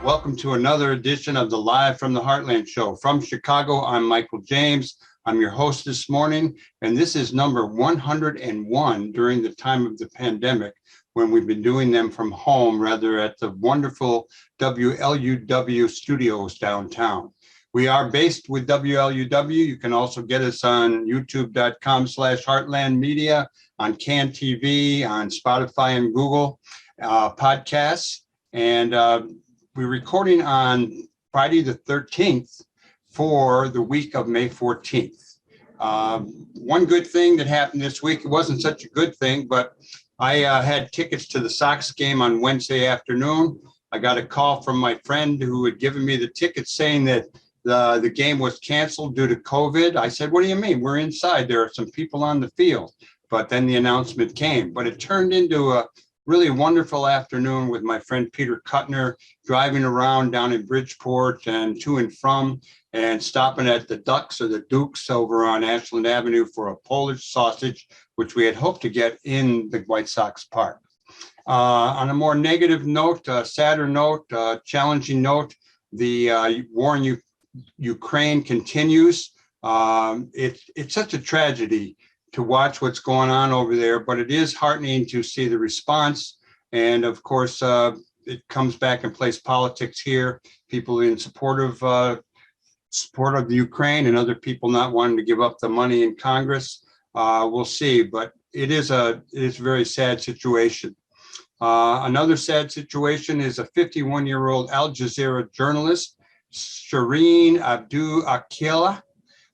Welcome to another edition of the Live from the Heartland show. From Chicago, I'm Michael James. I'm your host this morning, and this is number 101 during the time of the pandemic when we've been doing them from home rather at the wonderful WLUW studios downtown. We are based with WLUW. You can also get us on youtube.com/Heartland Media, on CAN TV, on Spotify and Google podcasts. And we're recording on Friday the 13th for the week of May 14th. One good thing that happened this week, it wasn't such a good thing, but I had tickets to the Sox game on Wednesday afternoon. I got a call from my friend who had given me the tickets saying that the game was canceled due to COVID. I said, what do you mean? We're inside. There are some people on the field. But then the announcement came. But it turned into a really wonderful afternoon with my friend Peter Kuttner, driving around down in Bridgeport and to and from, and stopping at the Ducks or the Dukes over on Ashland Avenue for a Polish sausage, which we had hoped to get in the White Sox park. On a more negative note, sadder note, challenging note, the war in Ukraine continues. It's such a tragedy to watch what's going on over there, but it is heartening to see the response. And of course, it comes back and plays politics here. People in support of the Ukraine and other people not wanting to give up the money in Congress. We'll see, but it is a very sad situation. Another sad situation is a 51-year-old Al Jazeera journalist, Shireen Abdu Aqilah,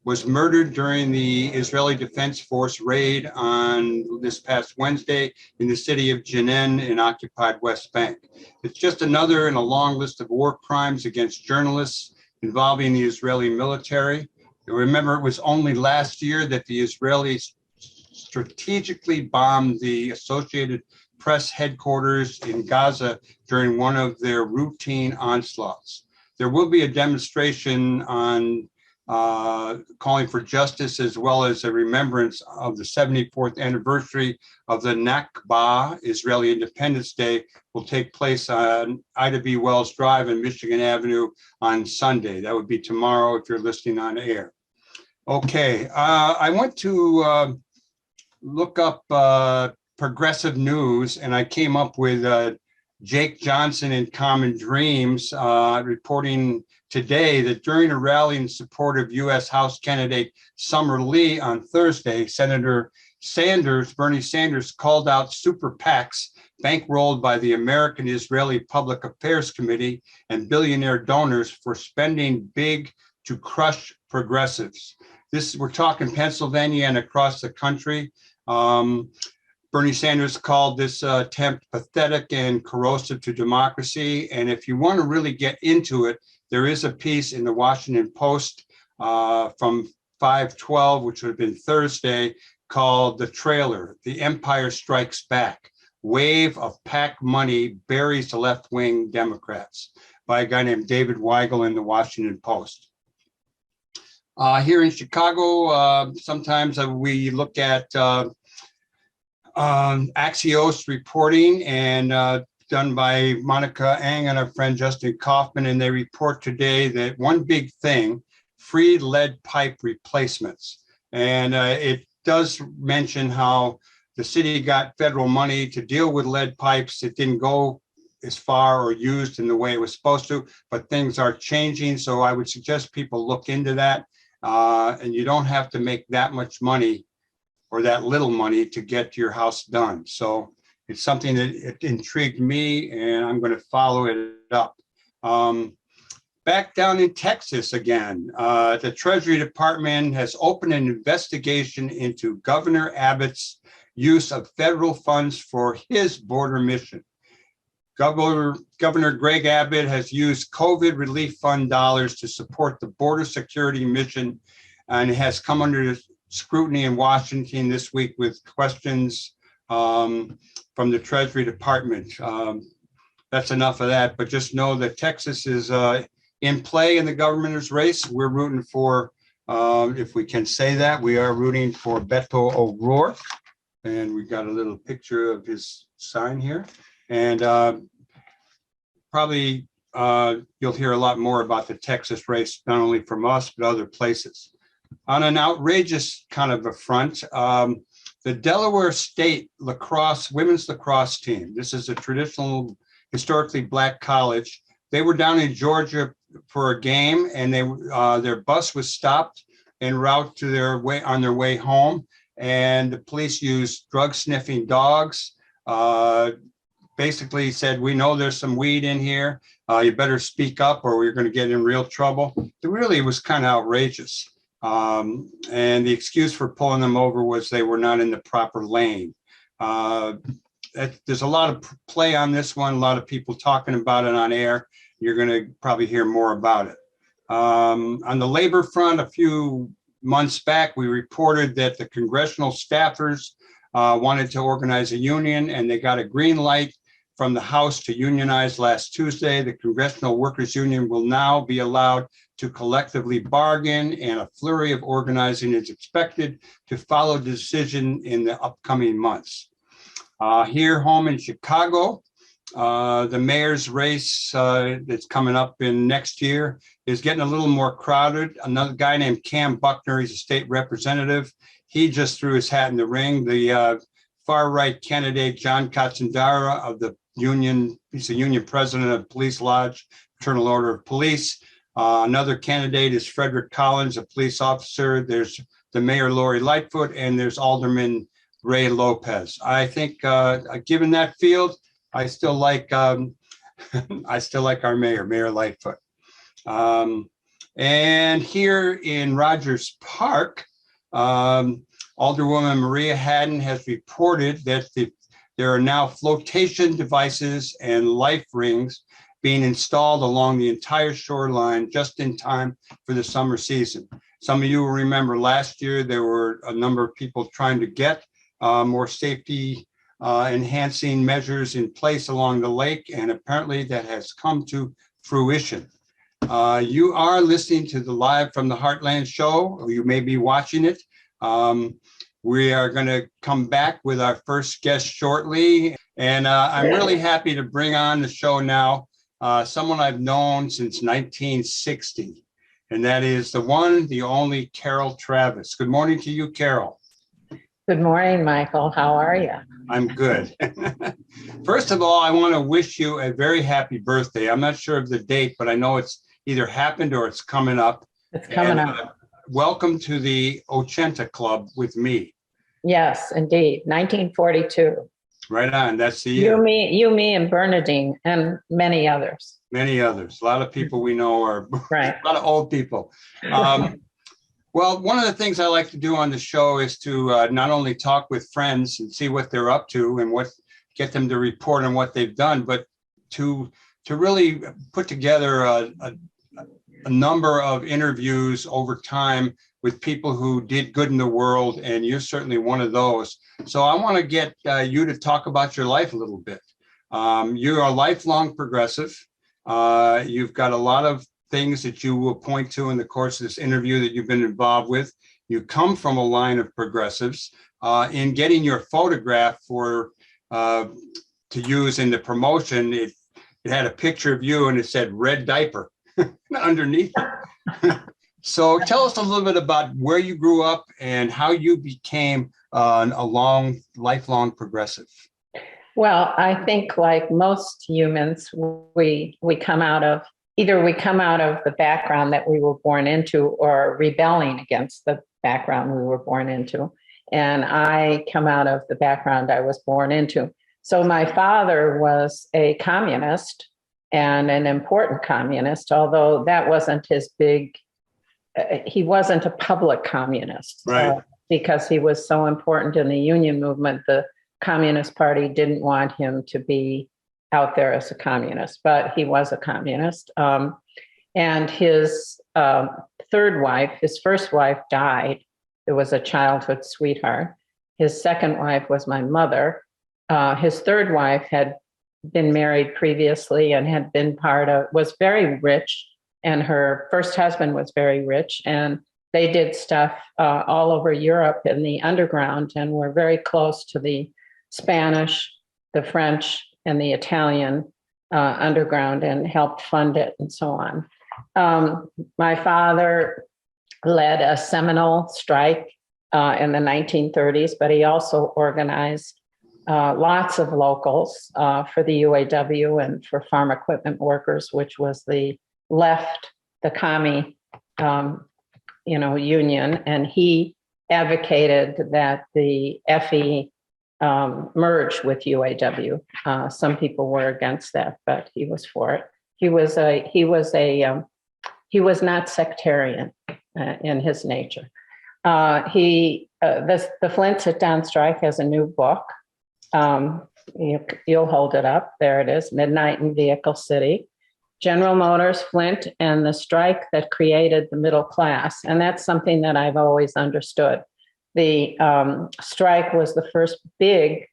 was murdered during the Israeli Defense Force raid on this past Wednesday in the city of Jenin in occupied West Bank. It's just another in a long list of war crimes against journalists involving the Israeli military. Remember, it was only last year that the Israelis strategically bombed the Associated Press headquarters in Gaza during one of their routine onslaughts. There will be a demonstration on calling for justice, as well as a remembrance of the 74th anniversary of the Nakba, Israeli Independence Day, will take place on Ida B. Wells Drive and Michigan Avenue on Sunday. That would be tomorrow if you're listening on air. Okay, I went to look up progressive news, and I came up with Jake Johnson in Common Dreams reporting today that during a rally in support of U.S. House candidate Summer Lee on Thursday, Senator Bernie Sanders, called out super PACs bankrolled by the American Israeli Public Affairs Committee and billionaire donors for spending big to crush progressives. We're talking Pennsylvania and across the country. Bernie Sanders called this attempt pathetic and corrosive to democracy. And if you want to really get into it, there is a piece in the Washington Post from 5/12, which would have been Thursday, called The Trailer, The Empire Strikes Back. Wave of PAC money buries the left-wing Democrats, by a guy named David Weigel in the Washington Post. Here in Chicago, sometimes we look at Axios reporting and done by Monica Ang and our friend Justin Kaufman, and they report today that one big thing, free lead pipe replacements. And it does mention how the city got federal money to deal with lead pipes. It didn't go as far or used in the way it was supposed to, but things are changing. So I would suggest people look into that. And you don't have to make that much money or that little money to get your house done. So it's something that it intrigued me, and I'm going to follow it up. Back down in Texas again, the Treasury Department has opened an investigation into Governor Abbott's use of federal funds for his border mission. Governor Greg Abbott has used COVID relief fund dollars to support the border security mission, and has come under scrutiny in Washington this week with questions from the Treasury Department. That's enough of that, but just know that Texas is in play in the governor's race. We're rooting for, if we can say that, we are rooting for Beto O'Rourke. And we got a little picture of his sign here. And probably you'll hear a lot more about the Texas race, not only from us, but other places. On an outrageous kind of a front, the Delaware State women's lacrosse team, this is a traditional, historically Black college. They were down in Georgia for a game, and their bus was stopped en route to on their way home. And the police used drug sniffing dogs, basically said, we know there's some weed in here. You better speak up or we're going to get in real trouble. It really was kind of outrageous. And the excuse for pulling them over was they were not in the proper lane. There's a lot of play on this one, a lot of people talking about it on air. You're going to probably hear more about it. On the labor front, a few months back, we reported that the congressional staffers wanted to organize a union, and they got a green light from the House to unionize last Tuesday. The Congressional Workers Union will now be allowed to collectively bargain, and a flurry of organizing is expected to follow the decision in the upcoming months. Here home in Chicago, the mayor's race that's coming up in next year is getting a little more crowded. Another guy named Cam Buckner, he's a state representative. He just threw his hat in the ring. The far-right candidate, John Katsundara of the union, he's the union president of Police Lodge, Fraternal Order of Police. Another candidate is Frederick Collins, a police officer. There's the mayor, Lori Lightfoot, and there's Alderman Ray Lopez. I think given that field, I still like our mayor, Mayor Lightfoot. And here in Rogers Park, Alderwoman Maria Haddon has reported that there are now flotation devices and life rings being installed along the entire shoreline just in time for the summer season. Some of you will remember last year, there were a number of people trying to get more safety enhancing measures in place along the lake, and apparently that has come to fruition. You are listening to the Live from the Heartland show, or you may be watching it. We are going to come back with our first guest shortly, and I'm really happy to bring on the show now someone I've known since 1960, and that is the one, the only Carole Travis. Good morning to you, Carole. Good morning, Michael. How are you? I'm good. First of all, I want to wish you a very happy birthday. I'm not sure of the date, but I know it's either happened or it's coming up. It's coming up. Welcome to the Ochenta Club with me. Yes, indeed. 1942. Right on. That's the year. You, me, and Bernadine, and many others. Many others. A lot of people we know are right. A lot of old people. Well, one of the things I like to do on the show is to not only talk with friends and see what they're up to and get them to report on what they've done, but to really put together a number of interviews over time with people who did good in the world, and you're certainly one of those. So I want to get you to talk about your life a little bit. You're a lifelong progressive. You've got a lot of things that you will point to in the course of this interview that you've been involved with. You come from a line of progressives. In getting your photograph to use in the promotion, it had a picture of you and it said red diaper underneath it. So tell us a little bit about where you grew up and how you became a lifelong progressive. Well, I think like most humans, we come out of the background that we were born into or rebelling against the background we were born into. And I come out of the background I was born into. So my father was a communist and an important communist, although that wasn't his big, he wasn't a public communist. Right. Because he was so important in the union movement, the Communist Party didn't want him to be out there as a communist, but he was a communist. And his third wife, his first wife died. It was a childhood sweetheart. His second wife was my mother. His third wife had been married previously and had been was very rich. And her first husband was very rich. And they did stuff all over Europe in the underground and were very close to the Spanish, the French, and the Italian underground and helped fund it and so on. My father led a seminal strike in the 1930s, but he also organized lots of locals for the UAW and for farm equipment workers, which was the left, the commie, union. And he advocated that the FE merge with UAW. Some people were against that, but he was for it. He was not sectarian in his nature. The Flint sit-down strike has a new book. You'll hold it up. There it is, Midnight in Vehicle City. General Motors, Flint, and the strike that created the middle class. And that's something that I've always understood. The strike was the first big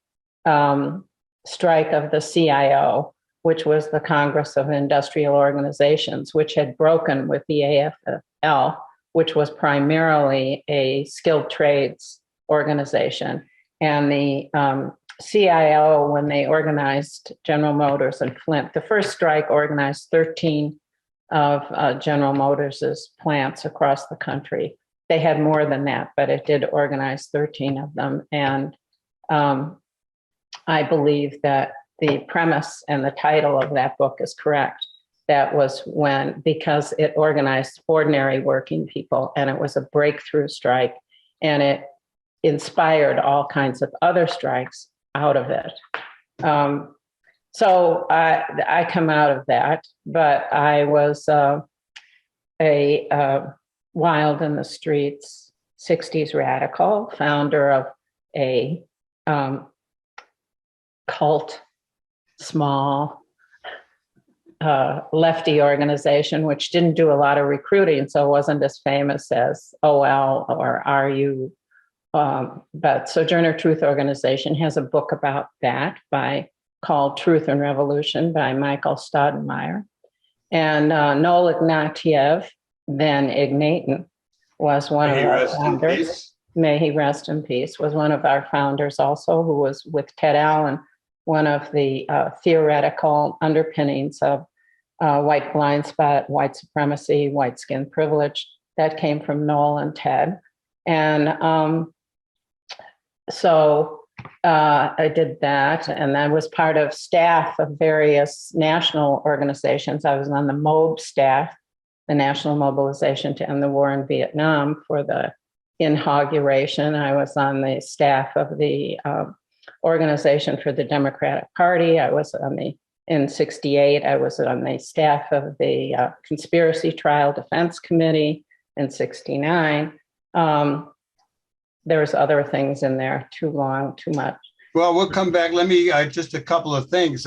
strike of the CIO, which was the Congress of Industrial Organizations, which had broken with the AFL, which was primarily a skilled trades organization. And the CIO, when they organized General Motors and Flint, the first strike organized 13 of General Motors' plants across the country. They had more than that, but it did organize 13 of them. And I believe that the premise and the title of that book is correct. That was because it organized ordinary working people, and it was a breakthrough strike, and it inspired all kinds of other strikes out of it. So I come out of that, but I was a wild in the streets, 60s radical, founder of a cult, small lefty organization, which didn't do a lot of recruiting, so it wasn't as famous as OL or RU. But Sojourner Truth Organization has a book about that called Truth and Revolution by Michael Staudenmeier. And Noel Ignatieff, then Ignatin, was one of our founders. May he rest in peace, was one of our founders also, who was with Ted Allen, one of the theoretical underpinnings of white blind spot, white supremacy, white skin privilege. That came from Noel and Ted. And so I did that, and I was part of staff of various national organizations. I was on the MOB staff, the National Mobilization to End the War in Vietnam, for the inauguration. I was on the staff of the Organization for the Democratic Party. I was in 68, I was on the staff of the Conspiracy Trial Defense Committee in 69. There's other things in there, too long, too much. Well, we'll come back. Let me, just a couple of things.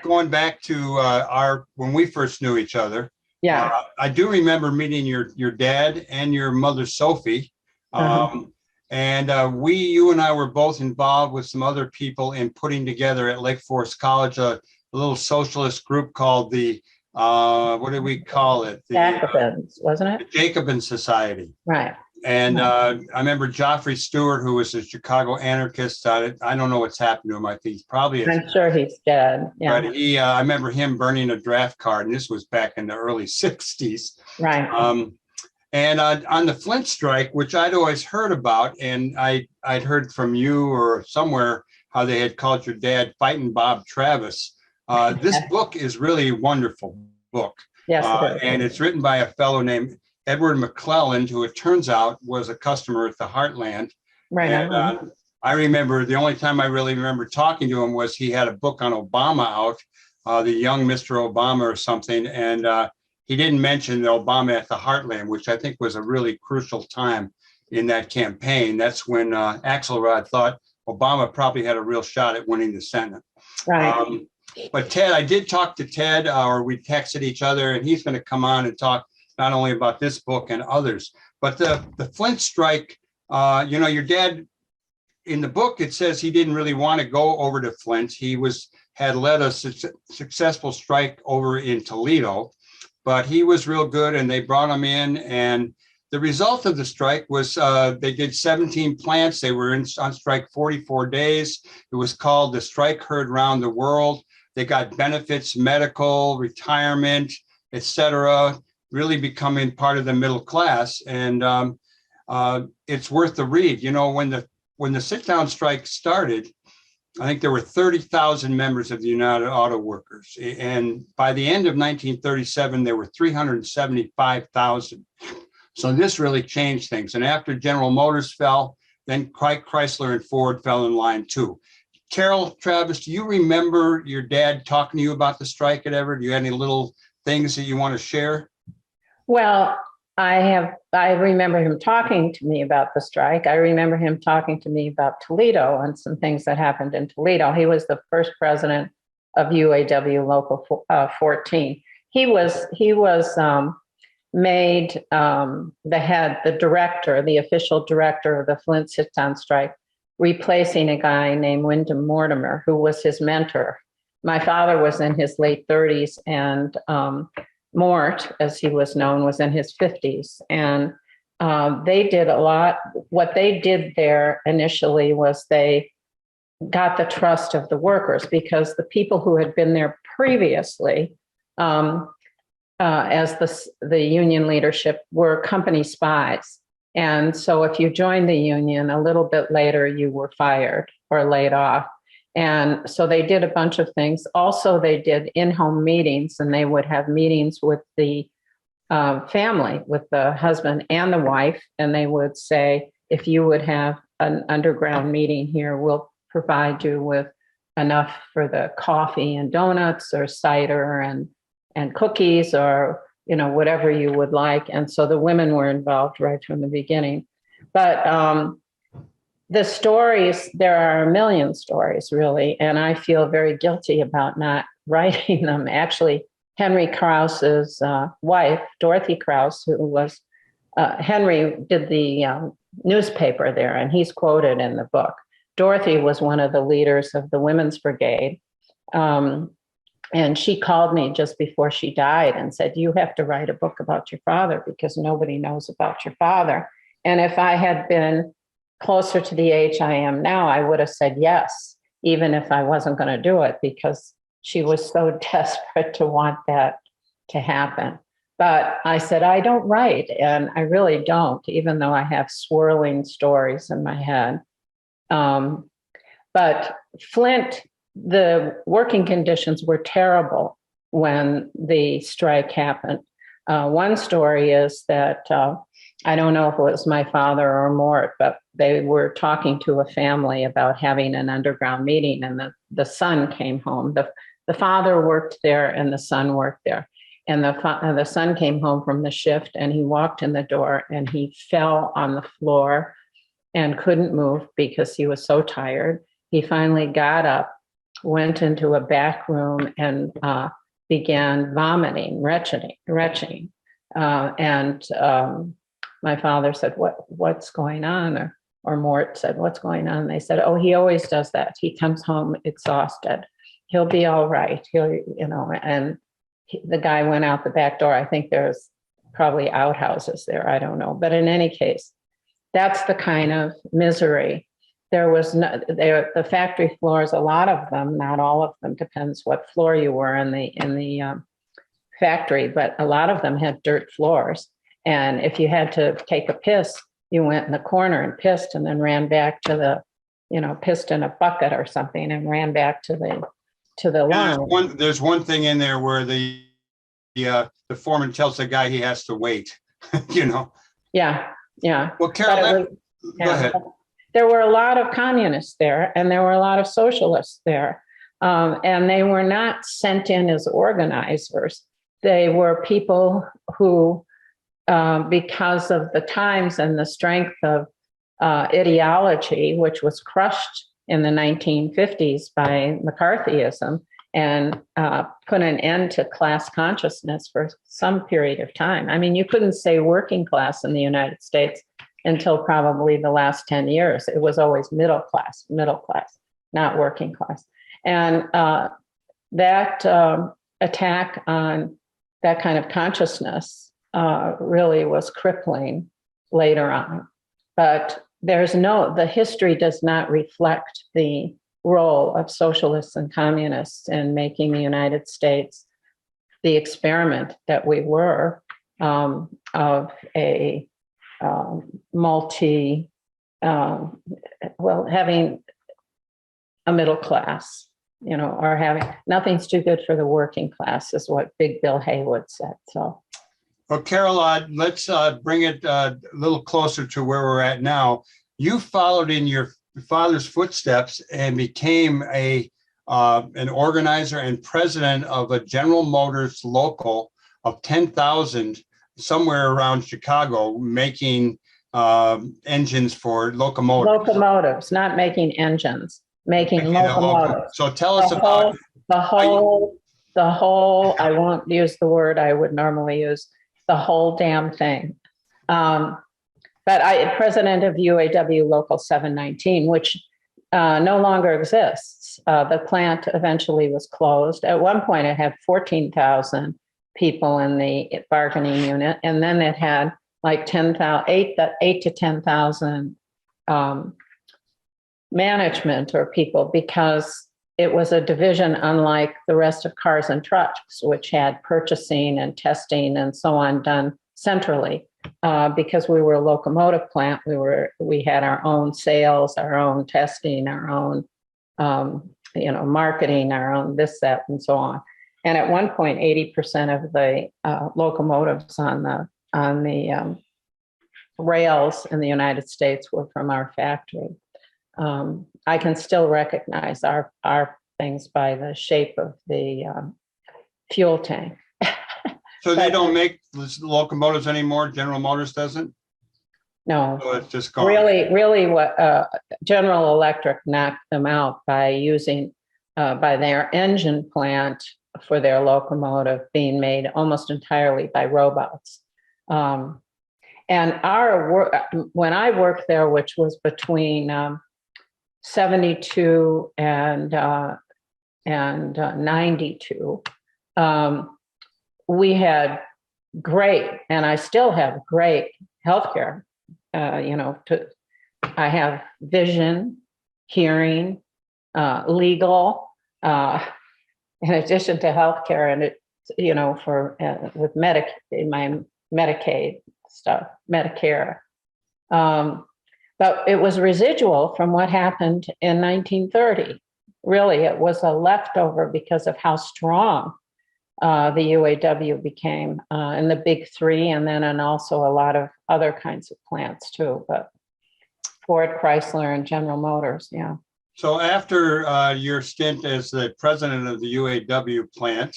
Going back to when we first knew each other. Yeah. I do remember meeting your dad and your mother, Sophie. And you and I were both involved with some other people in putting together at Lake Forest College a little socialist group called the, what did we call it? The Jacobins, wasn't it? The Jacobin Society. Right. And I remember Joffrey Stewart, who was a Chicago anarchist. I don't know what's happened to him. I think he's probably. I'm sure he's dead. Yeah. But I remember him burning a draft card, and this was back in the early 60s. Right. And on the Flint strike, which I'd always heard about, and I'd heard from you or somewhere how they had called your dad Fighting Bob Travis. This book is really a wonderful book. Yes, it is. And it's written by a fellow named Edward McClelland, who it turns out was a customer at the Heartland. Right. And I remember the only time I really remember talking to him was he had a book on Obama out, The Young Mr. Obama or something. And he didn't mention Obama at the Heartland, which I think was a really crucial time in that campaign. That's when Axelrod thought Obama probably had a real shot at winning the Senate. Right. But Ted, I did talk to Ted, or we texted each other, and he's going to come on and talk not only about this book and others, but the Flint strike. Your dad, in the book, it says he didn't really want to go over to Flint. He had led a successful strike over in Toledo, but he was real good, and they brought him in. And the result of the strike was they did 17 plants. They were on strike 44 days. It was called The Strike Heard Round the World. They got benefits, medical, retirement, etc., really becoming part of the middle class. And it's worth the read. You know, when the sit-down strike started, I think there were 30,000 members of the United Auto Workers. And by the end of 1937, there were 375,000. So this really changed things. And after General Motors fell, then Chrysler and Ford fell in line too. Carole, Travis, do you remember your dad talking to you about the strike at ever? Do you have any little things that you want to share? Well, I remember him talking to me about the strike. I remember him talking to me about Toledo and some things that happened in Toledo. He was the first president of UAW Local 14. He was made the director, the official director of the Flint sit-down strike, replacing a guy named Wyndham Mortimer, who was his mentor. My father was in his late 30s, and Mort, as he was known, was in his 50s. And they did a lot. What they did there initially was they got the trust of the workers, because the people who had been there previously as the union leadership were company spies. And so if you joined the union, a little bit later, you were fired or laid off. And so they did a bunch of things. Also, they did in-home meetings, and they would have meetings with the family, with the husband and the wife. And they would say, if you would have an underground meeting here, we'll provide you with enough for the coffee and donuts or cider and cookies, or, you know, whatever you would like. And so the women were involved right from the beginning. But the stories, there are a million stories, really, and I feel very guilty about not writing them. Actually, Henry Krause's wife, Dorothy Krause, who was, Henry did the newspaper there, and he's quoted in the book. Dorothy was one of the leaders of the Women's Brigade. And she called me just before she died and said, you have to write a book about your father, because nobody knows about your father. And if I had been closer to the age I am now, I would have said yes, even if I wasn't going to do it, because she was so desperate to want that to happen. But I said, I don't write, and I really don't, even though I have swirling stories in my head. But Flint, the working conditions were terrible when the strike happened. One story is that, I don't know if it was my father or Mort, but they were talking to a family about having an underground meeting, and the son came home. The father worked there and the son worked there. And the son came home from the shift, and he walked in the door and he fell on the floor and couldn't move because he was so tired. He finally got up, went into a back room, and began vomiting, retching. My father said, what's going on? Or Mort said, what's going on? And they said, oh, he always does that. He comes home exhausted. He'll be all right. The guy went out the back door. I think there's probably outhouses there. I don't know. But in any case, that's the kind of misery. The factory floors, a lot of them, not all of them, depends what floor you were in the factory, but a lot of them had dirt floors. And if you had to take a piss, you went in the corner and pissed, and then ran back to pissed in a bucket or something and ran back to the line. There's one thing in there where the foreman tells the guy he has to wait, Yeah. Well, Carole, go ahead. There were a lot of communists there, and there were a lot of socialists there. And they were not sent in as organizers. They were people who, because of the times and the strength of ideology, which was crushed in the 1950s by McCarthyism, and put an end to class consciousness for some period of time. I mean, you couldn't say working class in the United States until probably the last 10 years. It was always middle class, not working class. And that attack on that kind of consciousness really was crippling later on. But the history does not reflect the role of socialists and communists in making the United States the experiment that we were, of a multi, having a middle class, or having nothing's too good for the working class, is what Big Bill Haywood said. So, well, Carole, let's bring it a little closer to where we're at now. You followed in your father's footsteps and became an organizer and president of a General Motors local of 10,000 somewhere around Chicago, making engines for locomotives. Locomotives, not making engines, making locomotives. So tell us about the whole. I won't use the word I would normally use. The whole damn thing. But president of UAW Local 719, which no longer exists. The plant eventually was closed. At one point, it had 14,000 people in the bargaining unit, and then it had like 8 to 10,000 management or people, because it was a division unlike the rest of cars and trucks, which had purchasing and testing and so on done centrally. Because we were a locomotive plant, we had our own sales, our own testing, our own marketing, our own this, that, and so on. And at one point, 80% of the locomotives on the rails in the United States were from our factory. I can still recognize our things by the shape of the fuel tank. So they don't make locomotives anymore? General Motors doesn't? No. So it's just gone. Really what General Electric knocked them out by using, by their engine plant for their locomotive being made almost entirely by robots. And our work, when I worked there, which was between 72 and 92, we had great, and I still have great healthcare. I have vision, hearing, legal, in addition to healthcare, and with my Medicaid stuff, Medicare. But it was residual from what happened in 1930. Really, it was a leftover because of how strong the UAW became in the big three, and also a lot of other kinds of plants too, but Ford, Chrysler, and General Motors, yeah. So after your stint as the president of the UAW plant,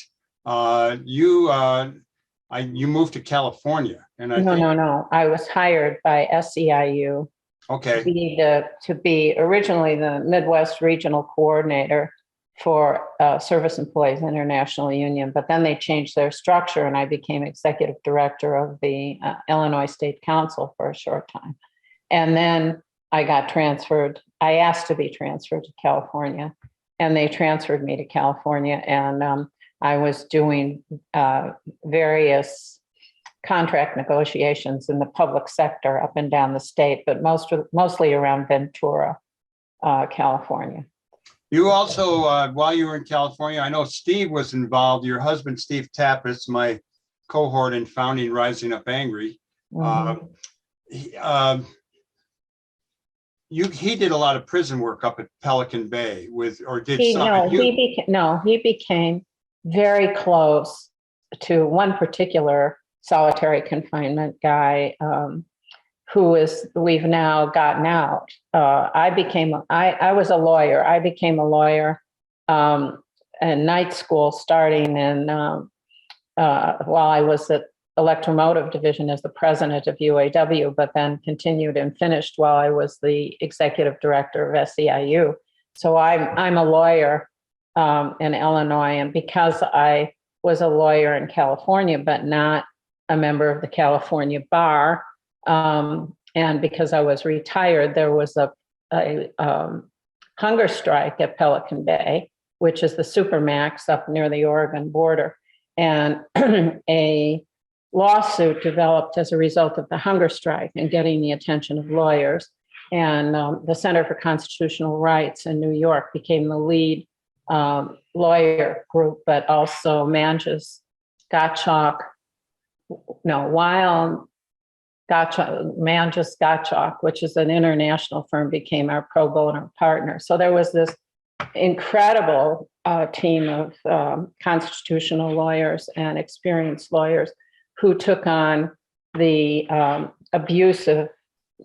you moved to California, and No. I was hired by SEIU. Okay. To be originally the Midwest Regional Coordinator for Service Employees International Union, but then they changed their structure, and I became executive director of the Illinois State Council for a short time. And then I got transferred. I asked to be transferred to California, and they transferred me to California, and I was doing various contract negotiations in the public sector up and down the state, but mostly around Ventura, California. You also, while you were in California, I know Steve was involved. Your husband, Steve Tappis, my cohort in founding Rising Up Angry. Mm-hmm. He did a lot of prison work up at Pelican Bay he became very close to one particular solitary confinement guy we've now gotten out. I was a lawyer. I became a lawyer in night school starting in while I was at Electromotive Division as the president of UAW, but then continued and finished while I was the executive director of SEIU. So I'm a lawyer in Illinois, and because I was a lawyer in California, but not a member of the California bar, and because I was retired, there was a hunger strike at Pelican Bay, which is the Supermax up near the Oregon border, and a lawsuit developed as a result of the hunger strike and getting the attention of lawyers. and the Center for Constitutional Rights in New York became the lead lawyer group, but also Manges, Gottschalk, Manges Gottschalk, which is an international firm, became our pro bono partner. So there was this incredible team of constitutional lawyers and experienced lawyers who took on the abusive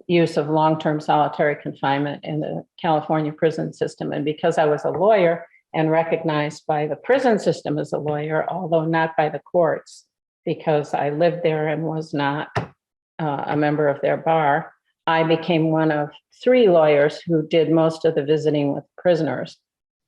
use of long-term solitary confinement in the California prison system. And because I was a lawyer and recognized by the prison system as a lawyer, although not by the courts, because I lived there and was not a member of their bar, I became one of 3 lawyers who did most of the visiting with prisoners.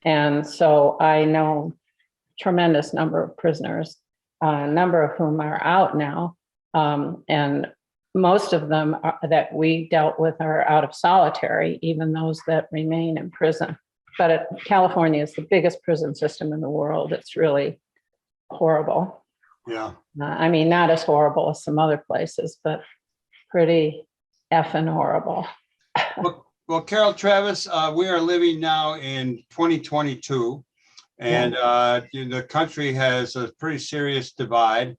And so I know a tremendous number of prisoners, a number of whom are out now. And most of them that we dealt with are out of solitary, even those that remain in prison. But California is the biggest prison system in the world. It's really horrible. Yeah. I mean, not as horrible as some other places, but pretty effing horrible. Well, Carole, Travis, we are living now in 2022, and the country has a pretty serious divide.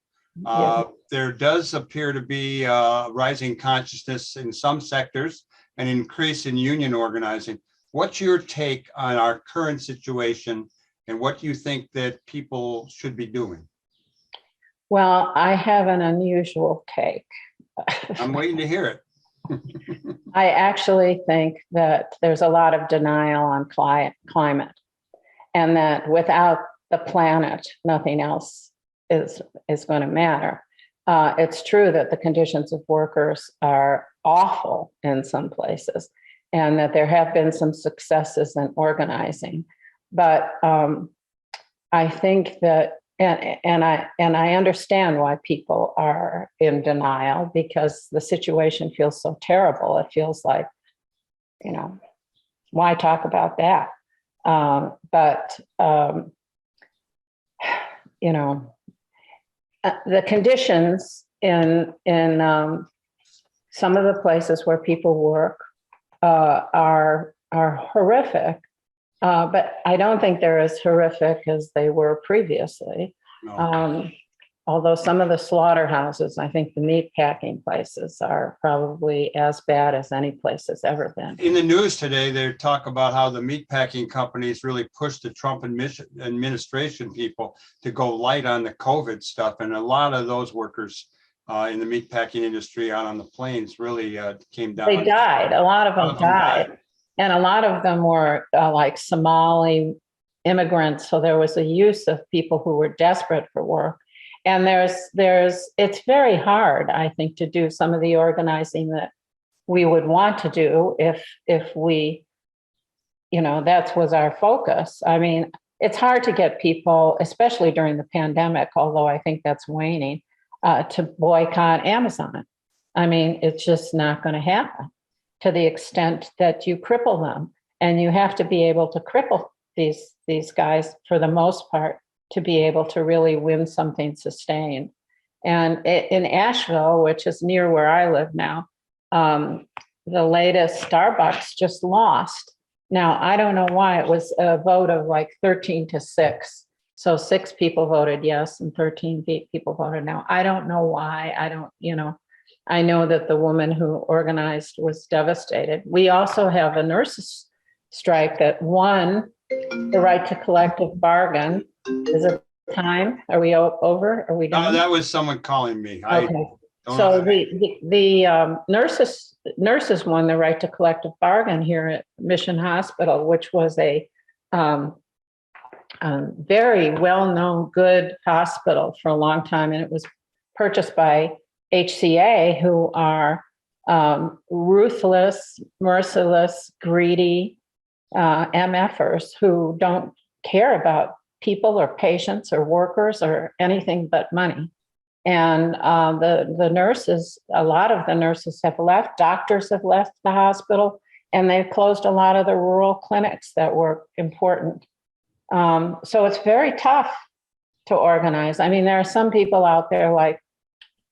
There does appear to be rising consciousness in some sectors, an increase in union organizing. What's your take on our current situation, and what do you think that people should be doing? Well, I have an unusual take. I'm waiting to hear it. I actually think that there's a lot of denial on climate, and that without the planet, nothing else is going to matter. It's true that the conditions of workers are awful in some places, and that there have been some successes in organizing. But I think that, and I understand why people are in denial, because the situation feels so terrible. It feels like, why talk about that? The conditions in some of the places where people work are horrific, but I don't think they're as horrific as they were previously. No. Although some of the slaughterhouses, I think the meat packing places are probably as bad as any place has ever been. In the news today, they talk about how the meat packing companies really pushed the Trump administration people to go light on the COVID stuff. And a lot of those workers in the meat packing industry out on the plains really came down. They died. A lot of them died. And a lot of them were like Somali immigrants. So there was a use of people who were desperate for work. And it's very hard, I think, to do some of the organizing that we would want to do if we, that was our focus. I mean, it's hard to get people, especially during the pandemic, although I think that's waning, to boycott Amazon. I mean, it's just not going to happen to the extent that you cripple them. And you have to be able to cripple these guys for the most part to be able to really win something sustained. And in Asheville, which is near where I live now, the latest Starbucks just lost. Now, I don't know why. It was a vote of like 13-6. So 6 people voted yes and 13 people voted no. I don't know why. I know that the woman who organized was devastated. We also have a nurses' strike that won the right to collective bargain. Is it time? Are we over? Are we done? No, that was someone calling me. Okay. So the nurses won the right to collective bargain here at Mission Hospital, which was a very well-known, good hospital for a long time, and it was purchased by HCA, who are ruthless, merciless, greedy MFers who don't care about people or patients or workers or anything but money. And the nurses, a lot of the nurses have left, doctors have left the hospital, and they've closed a lot of the rural clinics that were important. So it's very tough to organize. I mean, there are some people out there like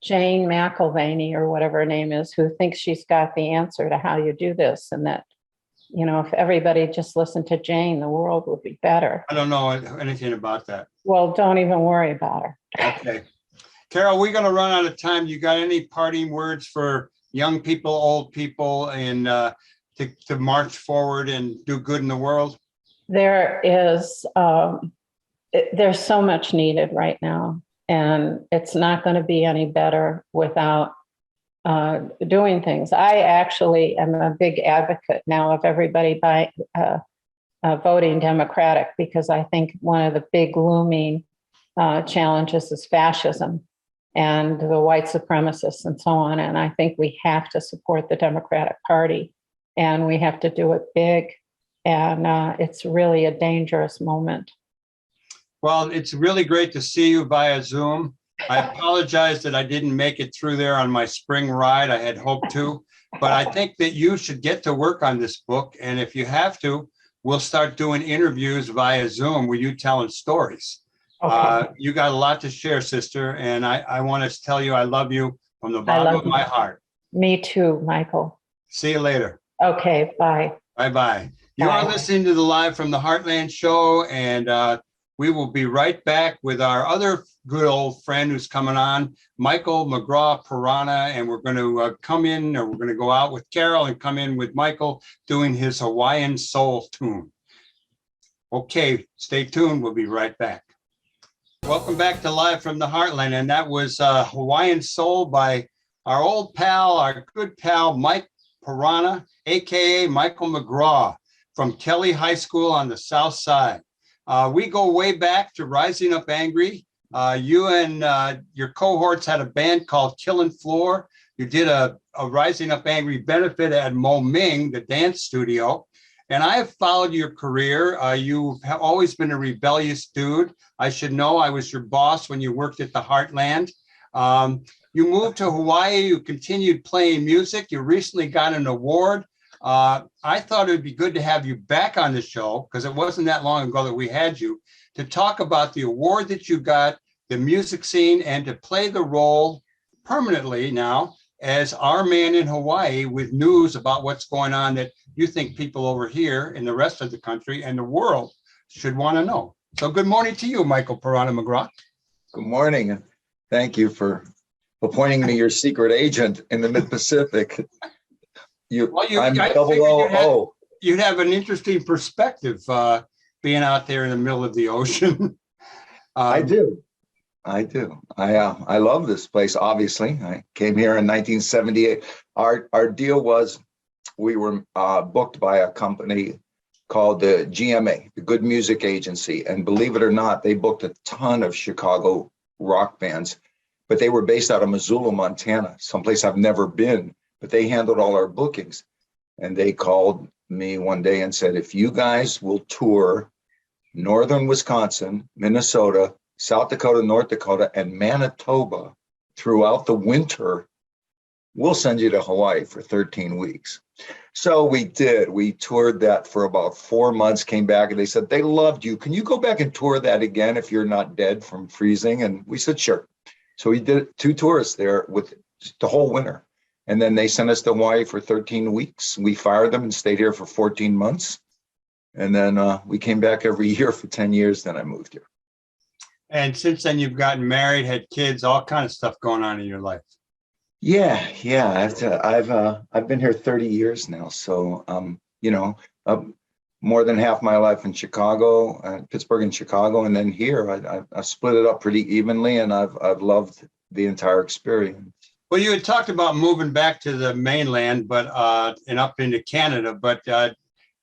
Jane McIlvaney or whatever her name is, who thinks she's got the answer to how you do this, and that, if everybody just listened to Jane, the world would be better. I don't know anything about that. Well, don't even worry about her. Okay. Carole, we're going to run out of time. You got any parting words for young people, old people, and to march forward and do good in the world? There is, there's so much needed right now, and it's not going to be any better without doing things. I actually am a big advocate now of everybody voting Democratic, because I think one of the big looming challenges is fascism and the white supremacists and so on. And I think we have to support the Democratic Party, and we have to do it big. And it's really a dangerous moment. Well, it's really great to see you via Zoom. I apologize that I didn't make it through there on my spring ride. I had hoped to, but I think that you should get to work on this book. And if you have to, we'll start doing interviews via Zoom with you telling stories. Okay. You got a lot to share, sister. And I want to tell you, I love you from the bottom of my heart. Me too, Michael. See you later. Okay, bye. Bye-bye. You are listening to the Live from the Heartland show, and we will be right back with our other good old friend who's coming on, Michael McGraw Piranha, and we're going to come in, or we're going to go out with Carole and come in with Michael doing his Hawaiian soul tune. Okay, stay tuned. We'll be right back. Welcome back to Live from the Heartland, and that was Hawaiian Soul by our old pal, our good pal, Mike Piranha, aka Michael McGraw from Kelly High School on the South Side. We go way back to Rising Up Angry. You and your cohorts had a band called Killin' Floor. You did a Rising Up Angry benefit at Mo Ming, the dance studio. And I have followed your career. You have always been a rebellious dude. I should know I was your boss when you worked at the Heartland. You moved to Hawaii. You continued playing music. You recently got an award. I thought it would be good to have you back on the show, because it wasn't that long ago that we had you, to talk about the award that you got, the music scene, and to play the role permanently now as our man in Hawaii with news about what's going on that you think people over here in the rest of the country and the world should want to know. So good morning to you, Michael Piranha McGraw. Good morning. Thank you for appointing me your secret agent in the Mid-Pacific. I'm double O. You'd have an interesting perspective being out there in the middle of the ocean. I do. I love this place, obviously. I came here in 1978. Our deal was we were booked by a company called the GMA, the Good Music Agency. And believe it or not, they booked a ton of Chicago rock bands, but they were based out of Missoula, Montana, someplace I've never been. But they handled all our bookings. And they called me one day and said, if you guys will tour northern Wisconsin, Minnesota, South Dakota, North Dakota, and Manitoba throughout the winter, we'll send you to Hawaii for 13 weeks. So we did. We toured that for about 4 months, came back, and they said, they loved you. Can you go back and tour that again if you're not dead from freezing? And we said, sure. So we did 2 tours there with the whole winter. And then they sent us to Hawaii for 13 weeks. We fired them and stayed here for 14 months. And then we came back every year for 10 years. Then I moved here. And since then, you've gotten married, had kids, all kind of stuff going on in your life. Yeah. I've been here 30 years now. So, more than half my life in Chicago, Pittsburgh and Chicago. And then here, I split it up pretty evenly, and I've loved the entire experience. Well, you had talked about moving back to the mainland, but and up into Canada, but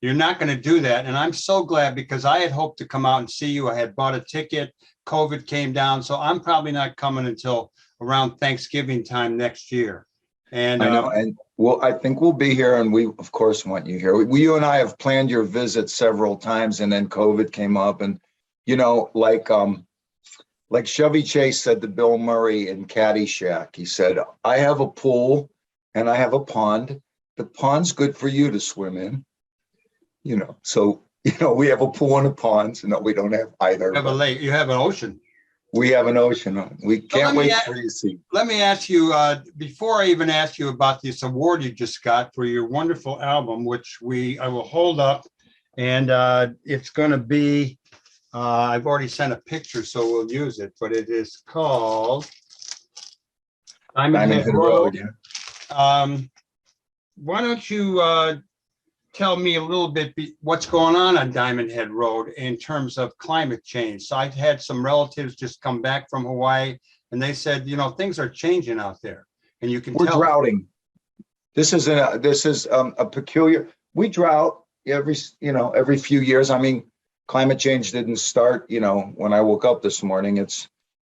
you're not going to do that. And I'm so glad, because I had hoped to come out and see you. I had bought a ticket. COVID came down, so I'm probably not coming until around Thanksgiving time next year. And I know, and I think we'll be here, and we of course want you here. You and I have planned your visit several times, and then COVID came up, and like Chevy Chase said to Bill Murray in Caddyshack, he said, I have a pool and I have a pond. The pond's good for you to swim in. So we have a pool and a pond. So no, we don't have either. You have a lake, you have an ocean. We have an ocean. We can't wait a- for you to see. Let me ask you, before I even ask you about this award you just got for your wonderful album, which I will hold up, and it's going to be, I've already sent a picture, so we'll use it, but it is called Diamond Head Road. Yeah. Why don't you tell me a little bit what's going on Diamond Head Road in terms of climate change? So I've had some relatives just come back from Hawaii, and they said, things are changing out there, and you can We're tell. droughting. This is a peculiar. We drought every few years. I mean, climate change didn't start, when I woke up this morning.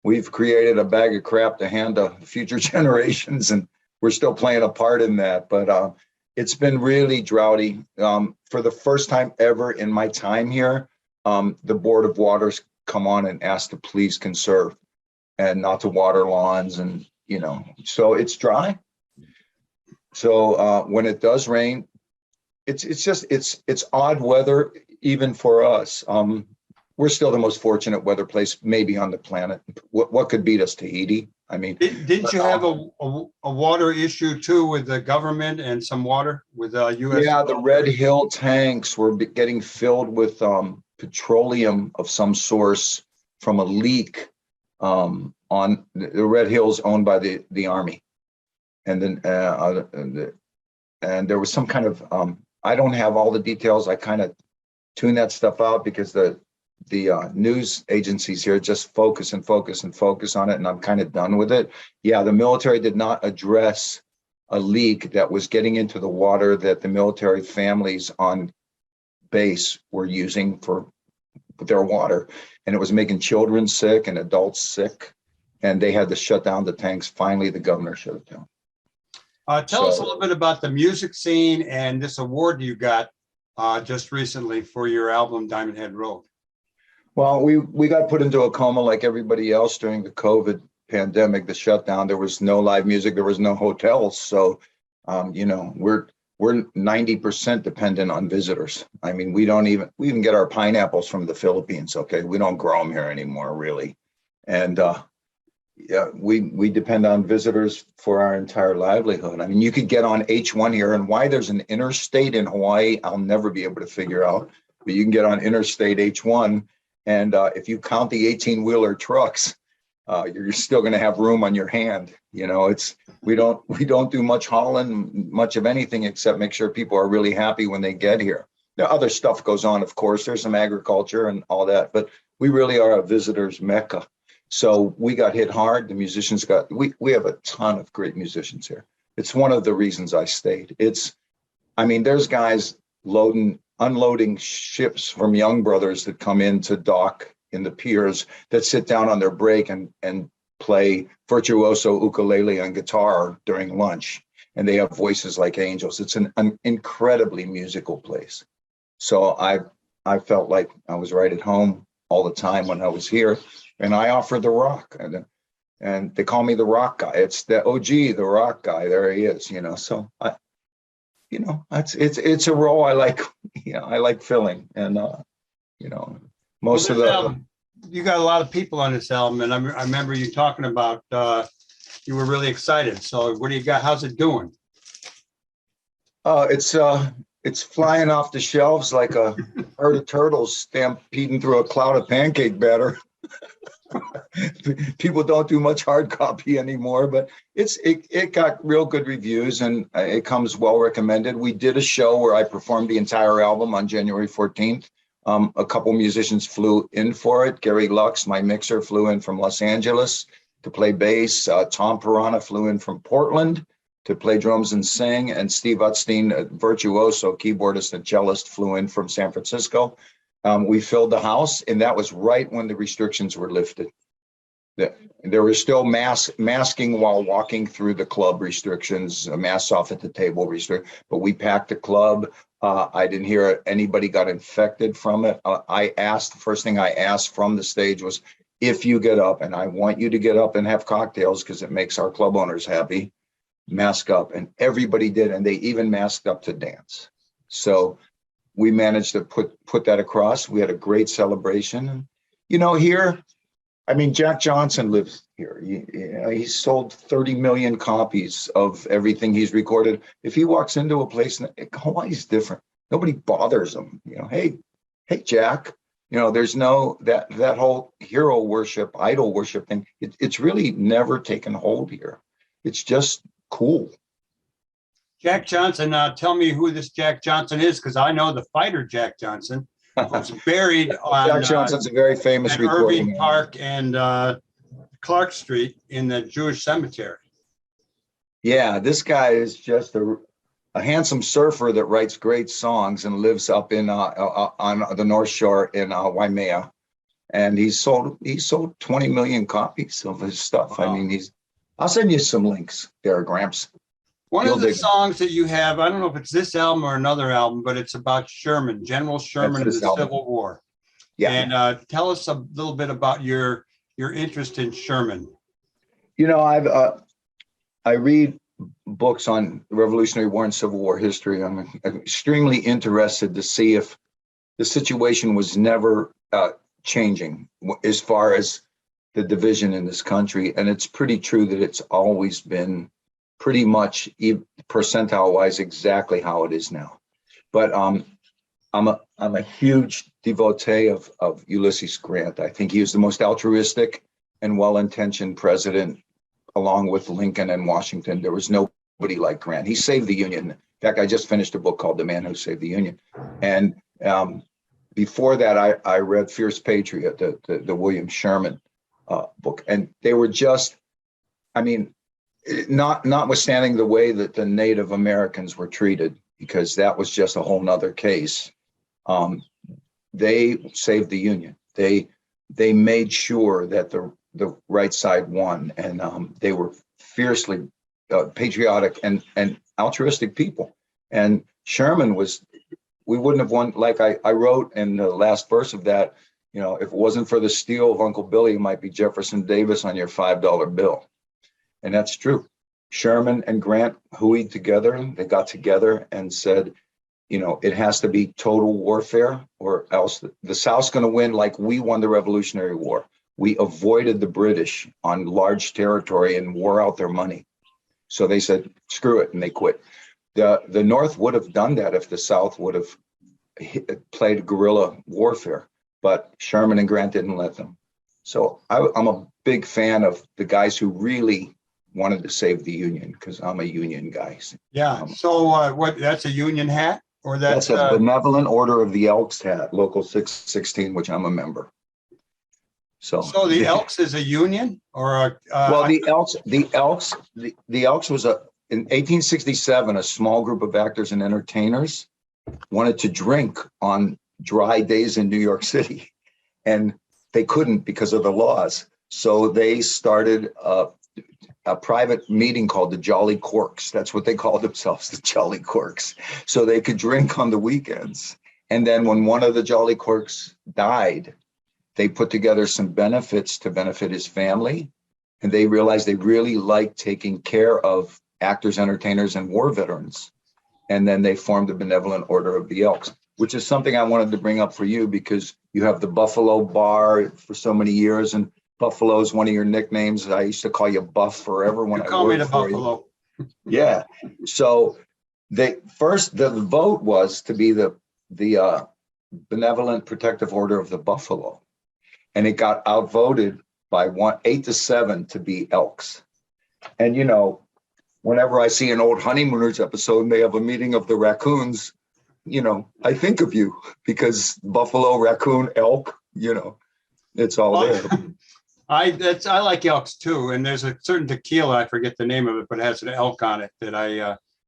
We've created a bag of crap to hand to future generations, and we're still playing a part in that. But it's been really droughty. For the first time ever in my time here, the Board of Waters come on and ask to please conserve and not to water lawns, and so it's dry. So when it does rain, it's odd weather even for us. We're still the most fortunate weather place maybe on the planet. What could beat us? Tahiti? I mean, didn't you have a water issue too with the government and some water with U.S.? Yeah, the Red Hill tanks were getting filled with petroleum of some source from a leak on the Red Hills owned by the Army. And then and there was some kind of I don't have all the details. I kind of tune that stuff out because the news agencies here just focus and focus and focus on it, and I'm kind of done with it. Yeah, the military did not address a leak that was getting into the water that the military families on base were using for their water, and it was making children sick and adults sick, and they had to shut down the tanks. Finally, the governor shut it down. Tell us a little bit about the music scene and this award you got just recently for your album Diamond Head Road. Well, we got put into a coma like everybody else during the COVID pandemic, the shutdown. There was no live music, there was no hotels. So, we're 90% dependent on visitors. I mean, we even get our pineapples from the Philippines. Okay, we don't grow them here anymore, really, and yeah, we depend on visitors for our entire livelihood. I mean, you could get on H1 here, and why there's an interstate in Hawaii, I'll never be able to figure out. But you can get on Interstate H1, and if you count the 18-wheeler trucks, you're still going to have room on your hand. We don't do much hauling, much of anything except make sure people are really happy when they get here. Now, other stuff goes on, of course. There's some agriculture and all that, but we really are a visitor's mecca. So we got hit hard. The musicians we have a ton of great musicians here. It's one of the reasons I stayed. There's guys unloading ships from Young Brothers that come in to dock in the piers that sit down on their break and play virtuoso ukulele and guitar during lunch. And they have voices like angels. It's an incredibly musical place. So I felt like I was right at home all the time when I was here. And I offer the rock, and they call me the rock guy. It's the OG, the rock guy. There he is, So it's a role I like. I like filling, and most of the album, you got a lot of people on this album, and I remember you talking about you were really excited. So what do you got? How's it doing? It's flying off the shelves like a herd of turtles stampeding through a cloud of pancake batter. People don't do much hard copy anymore, but it got real good reviews, and it comes well recommended. We did a show where I performed the entire album on January 14th. A couple musicians flew in for it. Gary Lux, my mixer, flew in from Los Angeles to play bass. Tom Piranha flew in from Portland to play drums and sing, and Steve Utstein, a virtuoso keyboardist and cellist, flew in from San Francisco. We filled the house, and that was right when the restrictions were lifted. There was still masking while walking through the club restrictions, masks off at the table but we packed the club. I didn't hear anybody got infected from it. The first thing I asked from the stage was, if you get up, and I want you to get up and have cocktails because it makes our club owners happy, mask up. And everybody did, and they even masked up to dance. So we managed to put that across. We had a great celebration. And, here, I mean, Jack Johnson lives here. He sold 30 million copies of everything he's recorded. If he walks into a place, Hawaii's different. Nobody bothers him. Hey, Jack. There's no that whole hero worship, idol worship thing. It's really never taken hold here. It's just cool. Jack Johnson, tell me who this Jack Johnson is, because I know the fighter Jack Johnson was buried on Jack Johnson's a very famous at recording. Irving Park and Clark Street in the Jewish cemetery. Yeah, this guy is just a handsome surfer that writes great songs and lives up in on the North Shore in Waimea, and he sold 20 million copies of his stuff. Wow. I mean, I'll send you some links there, Gramps. One of the songs that you have, I don't know if it's this album or another album, but it's about Sherman, General Sherman of the Civil War. Yeah. And tell us a little bit about your interest in Sherman. I read books on the Revolutionary War and Civil War history. I'm extremely interested to see if the situation was never changing as far as the division in this country. And it's pretty true that it's always been pretty much percentile wise exactly how it is now. But I'm a huge devotee of Ulysses Grant. I think he was the most altruistic and well-intentioned president, along with Lincoln and Washington. There was nobody like Grant. He saved the Union. In fact, I just finished a book called The Man Who Saved the Union. And before that, I read Fierce Patriot, the William Sherman book. And they were just, I mean, notwithstanding the way that the Native Americans were treated, because that was just a whole nother case. They saved the Union. They made sure that the right side won, and they were fiercely patriotic and altruistic people. And Sherman we wouldn't have won. Like I wrote in the last verse of that, if it wasn't for the steel of Uncle Billy, it might be Jefferson Davis on your $5 bill. And that's true. Sherman and Grant hooeyed together. They got together and said, it has to be total warfare, or else the South's going to win like we won the Revolutionary War. We avoided the British on large territory and wore out their money. So they said, screw it, and they quit. The North would have done that if the South would have played guerrilla warfare, but Sherman and Grant didn't let them. So I'm a big fan of the guys who really wanted to save the Union, because I'm a Union guy. Yeah. So what? That's a Union hat, or that's a Benevolent Order of the Elks hat, Local 616, which I'm a member. So the Elks is a union, or the Elks was in 1867, a small group of actors and entertainers wanted to drink on dry days in New York City, and they couldn't because of the laws. So they started a private meeting called the Jolly Corks. That's what they called themselves, the Jolly Corks. So they could drink on the weekends. And then when one of the Jolly Corks died, they put together some benefits to benefit his family. And they realized they really liked taking care of actors, entertainers, and war veterans. And then they formed the Benevolent Order of the Elks, which is something I wanted to bring up for you, because you have the Buffalo Bar for so many years, and Buffalo is one of your nicknames. I used to call you Buff forever when I call me the for Buffalo. You. Yeah. So the vote was to be the Benevolent Protective Order of the Buffalo, and it got outvoted by 8-7 to be Elks. And whenever I see an old Honeymooners episode and they have a meeting of the raccoons, I think of you, because Buffalo, raccoon, elk, it's all there. I like Elks too, and there's a certain tequila, I forget the name of it, but it has an elk on it that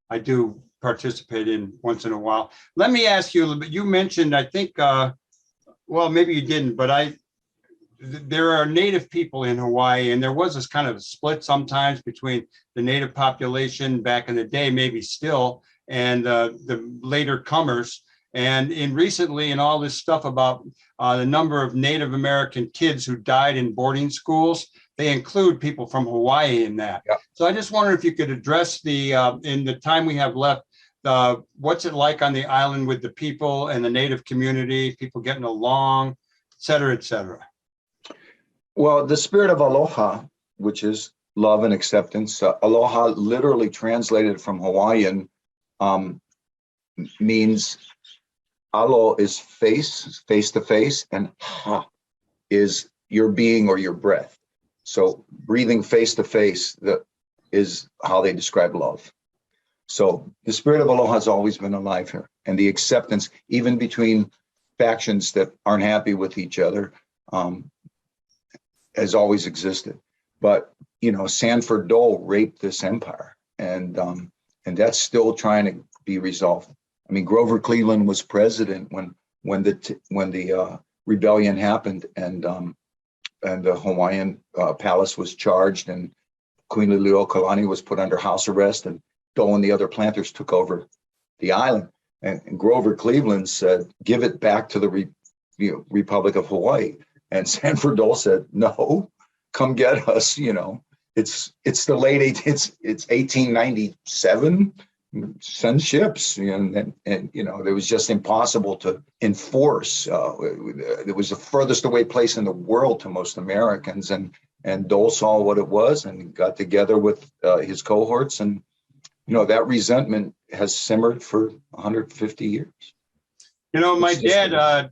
I do participate in once in a while. Let me ask you a little bit. You mentioned, I think, well, maybe you didn't, but there are Native people in Hawaii, and there was this kind of a split sometimes between the Native population back in the day, maybe still, and the later comers. And recently, in all this stuff about the number of Native American kids who died in boarding schools, they include people from Hawaii in that. Yep. So I just wonder if you could address in the time we have left, what's it like on the island with the people and the Native community, people getting along, et cetera, et cetera. Well, the spirit of aloha, which is love and acceptance, aloha literally translated from Hawaiian means alo is face to face, and ha is your being or your breath. So breathing face to face, that is how they describe love. So the spirit of aloha has always been alive here, and the acceptance, even between factions that aren't happy with each other, has always existed. But Sanford Dole raped this empire, and that's still trying to be resolved. I mean, Grover Cleveland was president when the rebellion happened, and the Hawaiian palace was charged, and Queen Liliuokalani was put under house arrest, and Dole and the other planters took over the island. And Grover Cleveland said, "Give it back to the Republic of Hawaii." And Sanford Dole said, "No, come get us." It's the late it's 1897. Send ships, and it was just impossible to enforce. It was the furthest away place in the world to most Americans, and Dole saw what it was and got together with his cohorts, and that resentment has simmered for 150 years. My dad,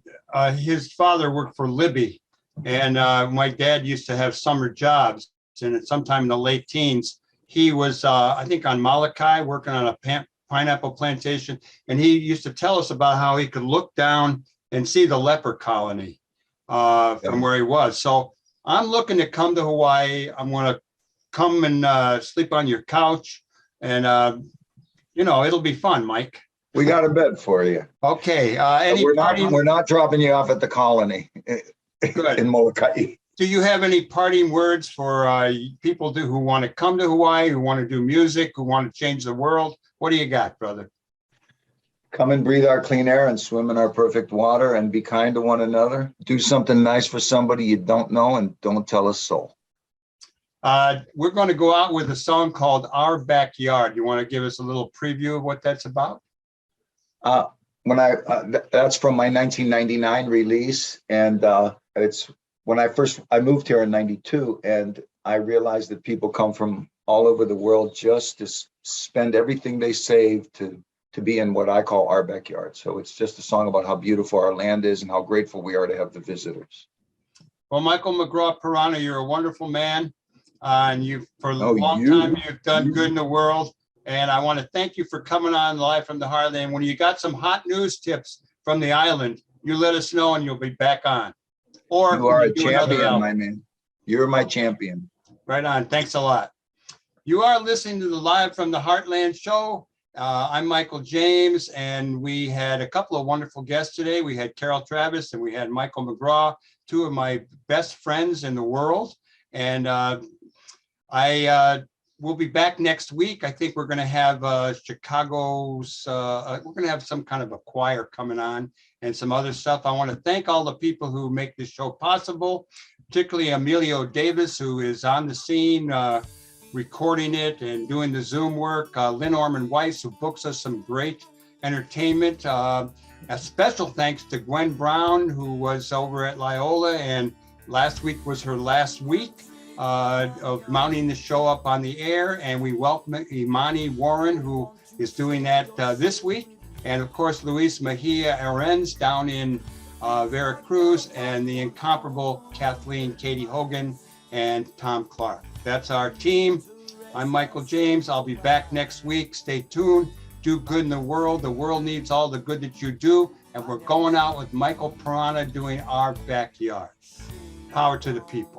his father worked for Libby, and my dad used to have summer jobs, and at sometime in the late teens, he was, I think, on Molokai working on a pineapple plantation. And he used to tell us about how he could look down and see the leper colony from where he was. So I'm looking to come to Hawaii. I'm going to come and sleep on your couch. And, it'll be fun, Mike. We got a bed for you. Okay. We're not dropping you off at the colony in Molokai. Do you have any parting words for people who want to come to Hawaii, who want to do music, who want to change the world? What do you got, brother? Come and breathe our clean air and swim in our perfect water, and be kind to one another. Do something nice for somebody you don't know, and don't tell a soul. We're going to go out with a song called Our Backyard. You want to give us a little preview of what that's about? That's from my 1999 release, and it's when I moved here in 92, and I realized that people come from all over the world just to spend everything they save to be in what I call our backyard. So it's just a song about how beautiful our land is and how grateful we are to have the visitors. Well, Michael McGraw Piranha, you're a wonderful man. And for a long time, you've done good in the world. And I want to thank you for coming on live from the Heartland. When you got some hot news tips from the island, you let us know and you'll be back on. Or you are a champion, my man. You're my champion. Right on. Thanks a lot. You are listening to the Live from the Heartland show. I'm Michael James, and we had a couple of wonderful guests today. We had Carole Travis and we had Michael McGraw, two of my best friends in the world. And I will be back next week. I think we're going to have Chicago's, we're going to have some kind of a choir coming on and some other stuff. I want to thank all the people who make this show possible, particularly Emilio Davis, who is on the scene, recording it and doing the Zoom work. Lynn Orman Weiss, who books us some great entertainment. A special thanks to Gwen Brown, who was over at Loyola, and last week was her last week of mounting the show up on the air. And we welcome Imani Warren, who is doing that this week. And of course, Luis Mejia Arens down in Veracruz, and the incomparable Kathleen Katie Hogan and Tom Clark. That's our team. I'm Michael James. I'll be back next week. Stay tuned. Do good in the world. The world needs all the good that you do. And we're going out with Michael Piranha doing Our Backyard. Power to the people.